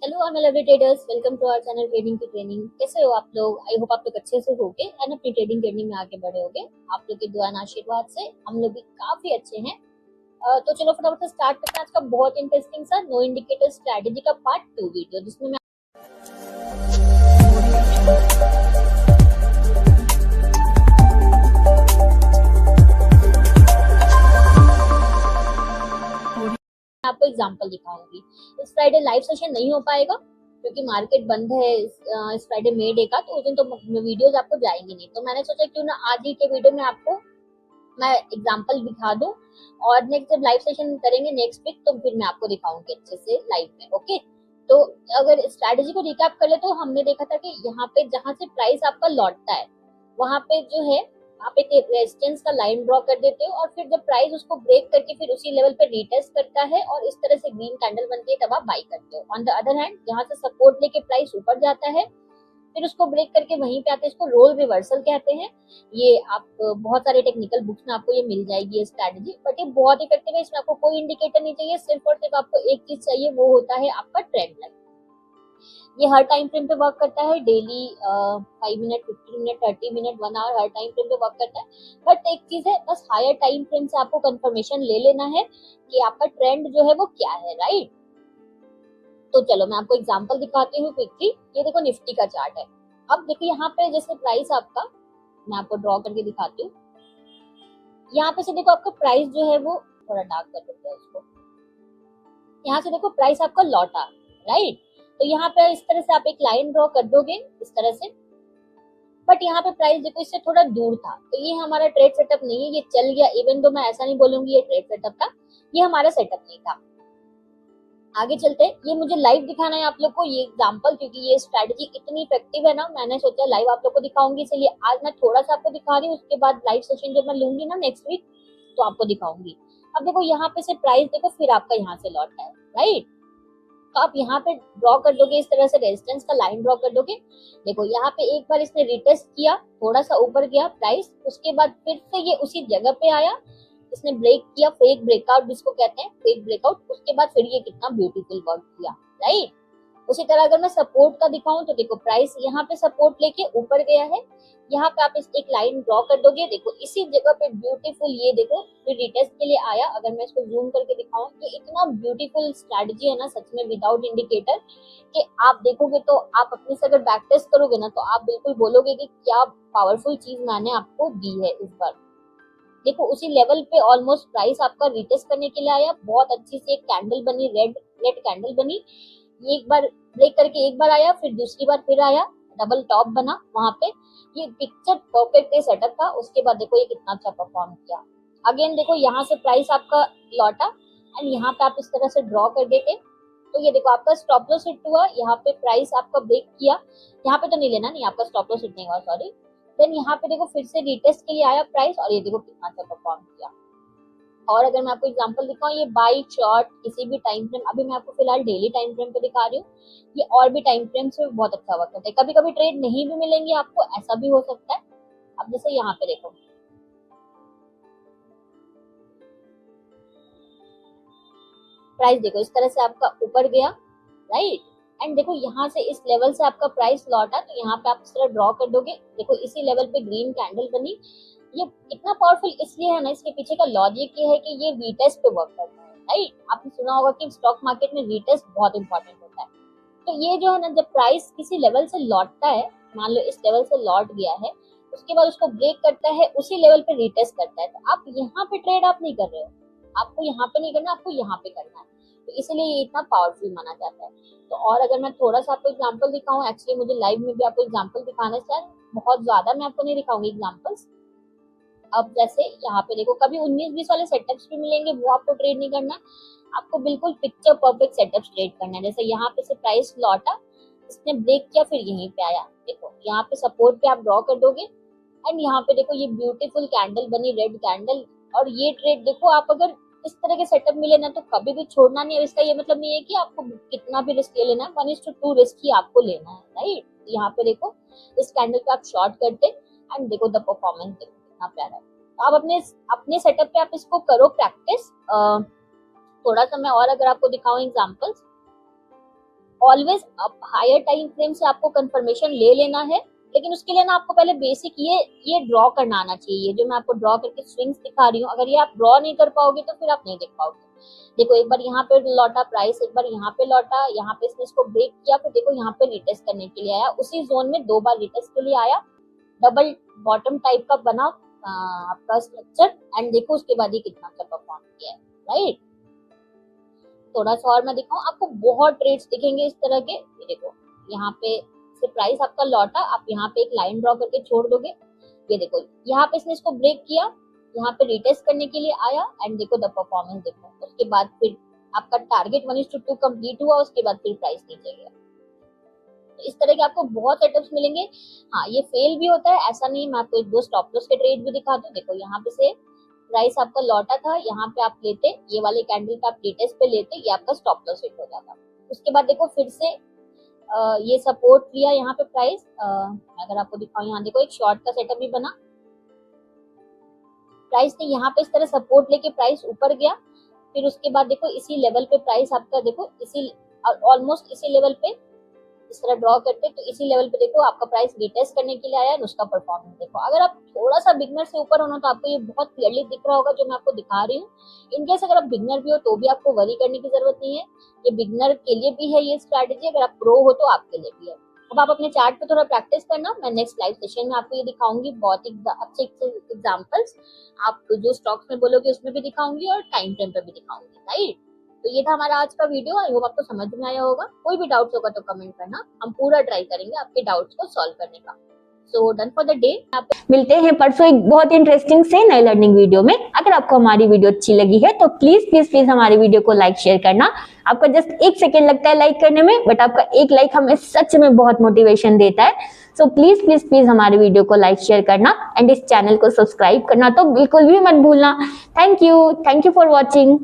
Hello all my lovely traders, welcome to our channel trading की training. कैसे हो आप लोग? आई होप आप लोग अच्छे से होगे एंड अपनी ट्रेडिंग जर्नी में आगे बढ़े होगे। आप लोग की दुआ और आशीर्वाद से हम लोग भी काफी अच्छे हैं। तो चलो फटाफट से स्टार्ट करते हैं आज का बहुत इंटरेस्टिंग सा नो इंडिकेटर स्ट्रेटेजी का पार्ट 2 वीडियो, जिसमें मैं आपको एग्जांपल दिखाऊंगी। इस फ्राइडे लाइव सेशन नहीं हो पाएगा क्योंकि मार्केट बंद है इस फ्राइडे मे डे का, तो उस दिन तो वीडियोस आपको जाएंगी नहीं। तो मैंने सोचा क्यों ना आज ही के वीडियो में आपको मैं एग्जांपल दिखा दूं, और नेक्स्ट जब लाइव सेशन करेंगे नेक्स्ट वीक तो फिर मैं आपको दिखाऊंगी अच्छे से लाइव में। ओके, तो अगर स्ट्रैटेजी को रिकैप कर ले तो हमने देखा था कि यहाँ पे जहां से प्राइस आपका लौटता है वहां पे जो है आप एक रेजिस्टेंस का लाइन ड्रॉ कर देते हो, और फिर जब प्राइस उसको ब्रेक करके फिर उसी लेवल पे रीटेस्ट करता है और इस तरह से ग्रीन कैंडल बनती है तब आप बाई करते हो। ऑन द अदर हैंड जहां से सपोर्ट लेके प्राइस ऊपर जाता है फिर उसको ब्रेक करके वहीं पे आते हैं, इसको रोल रिवर्सल कहते हैं। ये आप बहुत सारे टेक्निकल बुक्स में आपको ये मिल जाएगी ये स्ट्रैटेजी, बट ये बहुत इफेक्टिव है। इसमें आपको कोई इंडिकेटर नहीं चाहिए, सिर्फ और सिर्फ आपको एक चीज चाहिए, वो होता है आपका ट्रेंड लाइन। ये हर टाइम फ्रेम पे वर्क करता है, daily 5 minute 15 minute 30 minute 1 hour हर टाइम फ्रेम पे वर्क करता है। बट एक चीज है, बस हायर टाइम फ्रेम से आपको कंफर्मेशन ले लेना है कि आपका ट्रेंड जो है वो क्या है, राइट। तो चलो मैं आपको एग्जांपल दिखाती हूँ क्विकली। ये देखो निफ्टी का चार्ट है। अब देखो यहाँ पे जैसे प्राइस आपका, मैं आपको ड्रॉ करके दिखाती हूँ। यहाँ पे से देखो आपका प्राइस जो है वो थोड़ा डार्क कर देते हैं उसको। यहाँ से देखो प्राइस आपका लौटा, राइट। तो यहाँ पे इस तरह से आप एक लाइन ड्रॉ कर दोगे इस तरह से, बट यहाँ पे प्राइस देखो इससे थोड़ा दूर था, तो ये हमारा ट्रेड सेटअप नहीं है, ये चल गया। इवन तो मैं ऐसा नहीं बोलूंगी ये ट्रेड सेटअप था, ये हमारा सेटअप नहीं था। आगे चलते हैं, ये मुझे लाइव दिखाना है आप लोग को ये एग्जांपल, क्योंकि ये स्ट्रैटेजी इतनी इफेक्टिव है ना, मैंने सोचा लाइव आप लोग को दिखाऊंगी, इसलिए आज मैं थोड़ा सा आपको दिखा रही हूँ। उसके बाद लाइव सेशन जब मैं लूंगी ना नेक्स्ट वीक तो आपको दिखाऊंगी। अब देखो यहाँ पे से प्राइस देखो फिर आपका यहाँ से लौटा है, राइट। तो आप यहाँ पे ड्रॉ कर दोगे इस तरह से, रेजिस्टेंस का लाइन ड्रॉ कर दोगे। देखो यहाँ पे एक बार इसने रिटेस्ट किया, थोड़ा सा ऊपर गया प्राइस, उसके बाद फिर से ये उसी जगह पे आया, इसने ब्रेक किया, फेक ब्रेकआउट जिसको कहते हैं, फेक ब्रेकआउट। उसके बाद फिर ये कितना ब्यूटीफुल वर्क किया, राइट। उसी तरह अगर मैं सपोर्ट का दिखाऊं तो देखो प्राइस यहाँ पे सपोर्ट लेके ऊपर गया है, यहाँ पे आप इस एक लाइन ड्रॉ कर दोगे, देखो इसी जगह पे ब्यूटीफुल ये देखो फिर रिटेस्ट के लिए आया। अगर मैं इसको जूम करके दिखाऊं, ये इतना ब्यूटीफुल स्ट्रैटेजी है ना सच में, विदाउट इंडिकेटर, कि आप देखोगे तो आप अपने से अगर बैक टेस्ट करोगे ना तो आप बिल्कुल बोलोगे कि क्या पावरफुल चीज मैंने आपको दी है इस बार। देखो उसी लेवल पे ऑलमोस्ट प्राइस आपका रिटेस्ट करने के लिए आया, बहुत अच्छी सी एक कैंडल बनी, रेड रेड कैंडल बनी। ये एक बार ब्रेक करके एक बार आया, फिर दूसरी बार फिर आया, डबल टॉप बना वहां पे। ये पिक्चर परफेक्ट सेटअप था। उसके बाद देखो ये कितना अच्छा परफॉर्म किया। अगेन देखो यहाँ से प्राइस आपका लौटा एंड यहाँ पे आप इस तरह से ड्रॉ कर देते, तो ये देखो आपका स्टॉप लॉस हिट हुआ, यहाँ पे प्राइस आपका ब्रेक किया, यहाँ पे तो नहीं लेना, नहीं आपका स्टॉप लॉस हिट नहीं हुआ, सॉरी। देन यहाँ पे देखो फिर से रिटेस्ट के लिए आया प्राइस, और ये देखो कितना अच्छा परफॉर्म किया। और अगर मैं आपको एग्जांपल दिखाऊं, ये बाई शॉर्ट किसी भी टाइम फ्रेम, अभी मैं आपको फिलहाल डेली टाइम फ्रेम पे दिखा रही हूँ, ये और भी टाइम फ्रेम से बहुत अच्छा वर्क करता है। कभी कभी ट्रेड नहीं भी मिलेंगे आपको, ऐसा भी हो सकता है। अब जैसे यहाँ पे देखो प्राइस देखो इस तरह से आपका ऊपर गया, राइट। एंड देखो यहाँ से इस लेवल से आपका प्राइस लौटा, तो यहाँ पे आप इस तरह ड्रॉ कर दोगे, देखो इसी लेवल पे ग्रीन कैंडल बनी। ये इतना पावरफुल इसलिए है ना, इसके पीछे का लॉजिक ये है कि ये रीटेस्ट पे वर्क करता है, राइट। आपने सुना होगा कि स्टॉक मार्केट में रीटेस्ट बहुत इंपॉर्टेंट होता है। तो ये जो है ना, जब प्राइस किसी लेवल से लौटता है, मान लो इस लेवल से लौट गया है, उसके बाद उसको ब्रेक करता है, उसी लेवल पे रीटेस्ट करता है, तो आप यहाँ पे ट्रेड आप नहीं कर रहे हो, आपको यहाँ पे नहीं करना, आपको यहाँ पे करना है। तो इसलिए ये इतना पावरफुल माना जाता है। तो और अगर मैं थोड़ा सा आपको एग्जांपल दिखाऊं, एक्चुअली मुझे लाइव में भी आपको एग्जांपल दिखाना चाहिए, बहुत ज्यादा मैं आपको नहीं दिखाऊंगी एग्जांपल्स। अब जैसे यहाँ पे देखो कभी 19-20 वाले सेटअप्स भी मिलेंगे, वो आपको ट्रेड नहीं करना, आपको बिल्कुल पिक्चर परफेक्ट सेटअप्स ट्रेड करना है। जैसे यहाँ पे से प्राइस लौटा, इसने ब्रेक किया, फिर यहीं पे आया, देखो यहाँ पे सपोर्ट पे आप ड्रॉ कर दोगे एंड यहाँ पे देखो ये ब्यूटीफुल कैंडल बनी, रेड कैंडल। और ये ट्रेड देखो आप अगर इस तरह के सेटअप मिले ना तो कभी भी छोड़ना नहीं है। इसका ये मतलब नहीं है कि आपको कितना भी रिस्क ले लेना है, 1:2 रिस्क ही आपको लेना है, राइट। यहाँ पे देखो इस कैंडल पे आप शॉर्ट करते एंड देखो द परफॉर्मेंस देखो कितना प्यारा है। तो आप अपने अपने सेटअप पे आप इसको करो प्रैक्टिस। थोड़ा सा मैं और अगर आपको दिखाऊं examples, always higher time frame से आपको कंफर्मेशन ले लेना है, लेकिन उसके लिए ना आपको पहले बेसिक ये ड्रॉ करना आना चाहिए। जो मैं आपको ड्रॉ करके स्विंग्स दिखा रही हूँ, अगर ये आप ड्रॉ नहीं कर पाओगे तो फिर आप नहीं देख पाओगे। देखो एक बार यहाँ पे लौटा प्राइस, एक बार यहाँ पे लौटा, यहाँ पे इसने इसको ब्रेक किया, फिर देखो यहाँ पे रिटेस्ट करने के लिए आया, उसी जोन में 2 बार रिटेस्ट के लिए आया, डबल बॉटम टाइप का बना आपका स्ट्रक्चर, एंड देखो उसके बाद ही कितना अच्छा परफॉर्म किया है, राइट। थोड़ा सा और मैं दिखाऊं आपको, बहुत ट्रेड्स दिखेंगे इस तरह के। ये देखो यहाँ पे से प्राइस आपका लौटा, आप यहाँ पे एक लाइन ड्रॉ करके छोड़ दोगे। ये देखो यहाँ पे इसने इसको ब्रेक किया, यहाँ पे रिटेस्ट करने के लिए आया, एंड देखो द परफॉर्मेंस देखो। उसके बाद फिर आपका टारगेट 1:2 कंप्लीट हुआ, उसके बाद फिर प्राइस नीचे गया। तो इस तरह के आपको बहुत सेटअप्स मिलेंगे। हाँ ये फेल भी होता है, ऐसा नहीं। मैं आपको 1-2 स्टॉप लॉस के ट्रेड भी दिखा दूं। देखो यहाँ पे से प्राइस आपका लौटा था, यहाँ पे आप लेते, ये वाले कैंडल पे आप रिटेस्ट पे लेते, ये आपका स्टॉप लॉस हिट हो जाता। उसके बाद देखो फिर से ये सपोर्ट लिया यहाँ पे प्राइस, अगर आपको दिखाऊं यहाँ देखो एक शॉर्ट का सेटअप भी बना। प्राइस ने यहाँ पे इस तरह सपोर्ट लेके प्राइस ऊपर गया, फिर उसके बाद देखो इसी लेवल पे प्राइस आपका देखो इसी ऑलमोस्ट इसी लेवल पे इस तरह ड्रॉ करते, तो इसी लेवल पे देखो आपका प्राइस रिटेस्ट करने के लिए आया है, उसका परफॉर्मेंस देखो। अगर आप थोड़ा सा बिगनर से ऊपर होना तो आपको ये बहुत क्लियरली दिख रहा होगा जो मैं आपको दिखा रही हूँ। इनकेस अगर आप बिगनर भी हो तो भी आपको वरी करने की जरूरत नहीं है, ये बिगनर के लिए भी है ये स्ट्रैटेजी, अगर आप प्रो हो तो आपके लिए भी है। अब आप अपने चार्ट पे थोड़ा प्रैक्टिस करना, मैं नेक्स्ट लाइव सेशन में आपको ये दिखाऊंगी, बहुत ही अच्छे एग्जाम्पल्स आप जो स्टॉक्स में बोलोगे उसमें भी दिखाऊंगी और टाइम फ्रेम पे भी दिखाऊंगी, राइट। तो ये था हमारा आज का वीडियो, आई होप आपको समझ में आया होगा। कोई भी डाउट्स होगा तो कमेंट करना, हम पूरा ट्राई करेंगे आपके डाउट्स को सॉल्व करने का। So done for the day. मिलते हैं परसों एक बहुत इंटरेस्टिंग से नई लर्निंग वीडियो में। अगर आपको हमारी वीडियो अच्छी लगी है तो प्लीज हमारी वीडियो को लाइक शेयर करना। आपका जस्ट 1 सेकेंड लगता है लाइक करने में, बट आपका एक लाइक हमें सच में बहुत मोटिवेशन देता है। सो प्लीज हमारी वीडियो को लाइक शेयर करना एंड इस चैनल को सब्सक्राइब करना तो बिल्कुल भी मत भूलना। Thank you for watching.